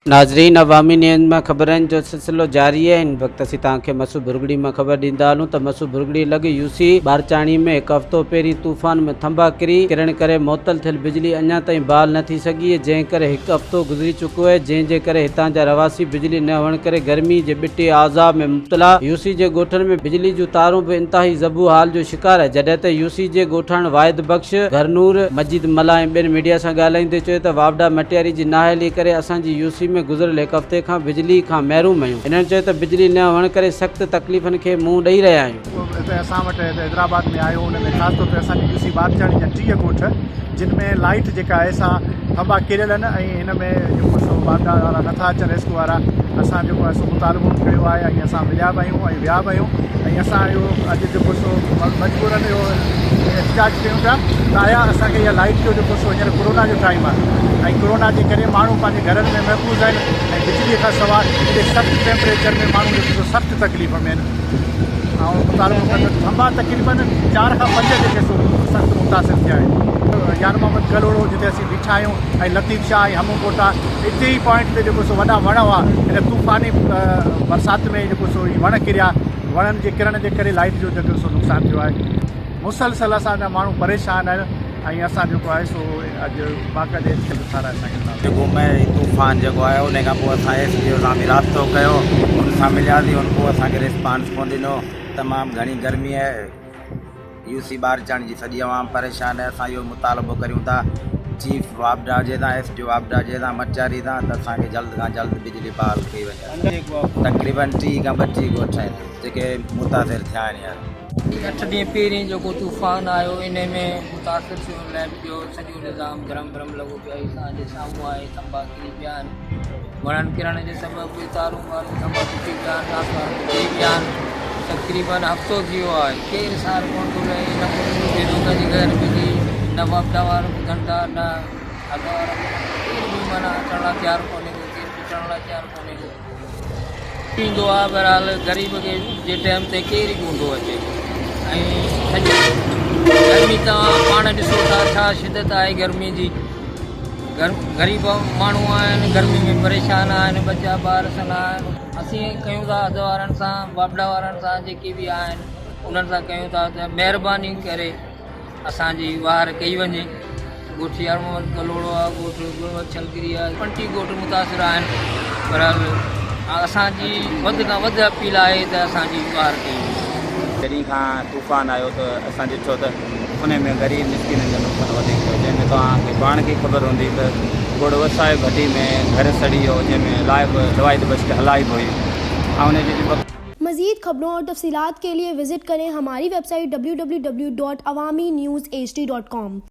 नाज़रीन, अवामी न्यूज़ में ख़बरनि जो सिलसिलो जारी है। इन वक्त असीं तव्हांखे मसू भुरगड़ी में ख़बर ॾींदा हलूं त मसू भुरगड़ी लॻ यूसी बारचाणी में हिकु हफ़्तो पहिरीं तूफ़ान में थंभा किरण करे मुअतल थियल बिजली अञा ताईं बहाल न थी सघी, जंहिं करे हिकु हफ़्तो गुज़री चुको आहे, जंहिंजे करे हितां जा रवासी बिजली न हुअण करे गर्मी जे ॿिटे आज़ाब में मुब्तला। यूसी जे ॻोठनि में बिजली जूं तारूं बि इंतहाई ज़बू हाल जो शिकार आहे, जॾहिं त यूसी जे ॻोठाण वाहिद बख़्श घरनूर मजीद मला ऐं ॿियनि मीडिया सां ॻाल्हाईंदे चयो त वावडा मटियारी जी नाअहली करे असांजी यूसी में गुज़िरियल हिकु हफ़्ते खां बिजली खां महरूम आहियूं। इन्हनि चयो त बिजली न हुअण करे सख़्त तकलीफ़ुनि खे मुंहुं ॾेई रहिया आहियूं। असां वटि हैदराबाद में आयो, हुन में ख़ासि तौर ते असांजी यूसी बारचाणी जा 30 ॻोठ जिन में लाइट जेका आहे सा थंभा किरियल आहिनि ऐं हिन में जेको सो वापडा वारा नथा अचनि, रेस्क्यू वारा। असां जेको आहे सो मुतालबो कयो आहे ऐं असां मिलिया बि आहियूं ऐं विया बि आहियूं ऐं असां इहो अॼु जेको सो मजबूरन इहो एहतिजाज कयूं था त आया असांखे इहा लाइट जो जेको सो हींअर कोरोना जो टाइम आहे ऐं कोरोना जे करे माण्हू पंहिंजे घरनि में महफ़ूज़ आहिनि ऐं बिजलीअ खां सवाइ हेॾे सख़्तु टेम्परेचर में माण्हू जेको सो सख़्तु तकलीफ़ में आहिनि ऐं मुतालबो कंदा थंभा तक़रीबन 4 खां 5 जेके सो सख़्तु मुतासिर थिया आहिनि। यार मोहम्मद कलोड़ो जिते असीं बीठा आहियूं ऐं लतीफ़ शाह ऐं हमू कोटा, हिते ई पॉइंट ते जेको सो वॾा वण हुआ, हिन तूफ़ानी बरसाति में जेको सो वण किरिया, वणनि जे किरण जे करे लाइट जो जेको सो नुक़सानु थियो आहे। मुसलसल असांजा माण्हू परेशान आहिनि ऐं असां जेको आहे सो अॼु बाक़ाइदे ठाराए सघंदा। जेको में तूफ़ान जेको आहे उन खां पोइ असां एसडीओ सां बि राब्तो कयो, उन सां मिलियासीं, उन पोइ असांखे रिस्पॉन्स कोन ॾिनो। तमामु घणी गर्मी आहे, यूसी बारचाणी जी सॼी आवाम परेशान आहे। असां इहो मुतालबो करियूं था चीफ वापडा जे तां, एसडीओ वापडा जे तां, मचारी तां, त असांखे जल्द खां जल्द बिजली बहाल कई वञे। तक़रीबन 30 खां 32 ॻोठ आहिनि जेके मुतासिर थिया आहिनि। यार 8 ॾींहं पहिरीं जेको तूफ़ान आयो, इन में मुतासिर थियो लाइट जो सॼो निज़ाम गरम गरम लॻो पियो आहे। असांजे साम्हूं आहे थंभा किरी पिया आहिनि, वणनि किरण जे सबबु तारूं वारूं थंभा टुटी पिया आहिनि, ट्रांसफार्मर किरी पिया आहिनि। तक़रीबन हफ़्तो थी वियो आहे, केरु सार कोन थो रहे, न बुज़ुर्ग जे घर बिजली, न वापडा वारा ॿुधनि था, न हद वारा, केरु बि माना अचण लाइ तयारु कोन्हे को, केरु पुछण लाइ तयारु कोन्हे को। ईंदो आहे बहरहाल ग़रीब खे जे टाइम ते केरु ई कोन थो अचे। ऐं सॼी गर्मी तव्हां पाण ॾिसो था, छा शिदत आहे गर्मी जी। ग़रीब माण्हू आहिनि, गर्मी में परेशान आहिनि, बचा ॿार सना आहिनि। असीं कयूं था हद वारनि सां, वापडा वारनि सां, जेके बि आहिनि उन्हनि सां कयूं था त महिरबानी करे असांजी वार कई वञे। ॻोठ यार मोहम्मद कलोड़ो आहे, ॻोठ गुलवच्छलगिरी आहे, 20 ॻोठ मुतासिर आहिनि। पर असांजी वधि खां वधि अपील आहे त असांजी वार कई वञे। जॾहिं खां तूफ़ान आयो त असां ॾिठो त उन में ग़रीब मिसकिननि जो नुक़सानु वधीक थियो, जंहिंमें तव्हांखे पाण खे ख़बर हूंदी त गुड़ वसाए भट्टी में घर सड़ी वियो, जंहिंमें लवाइद बच हलाई हुई ऐं उनजी मज़ीद खबरों और तफसीलात के लिए विजिट करें हमारी वेबसाइट www.awamiNewsHD.com।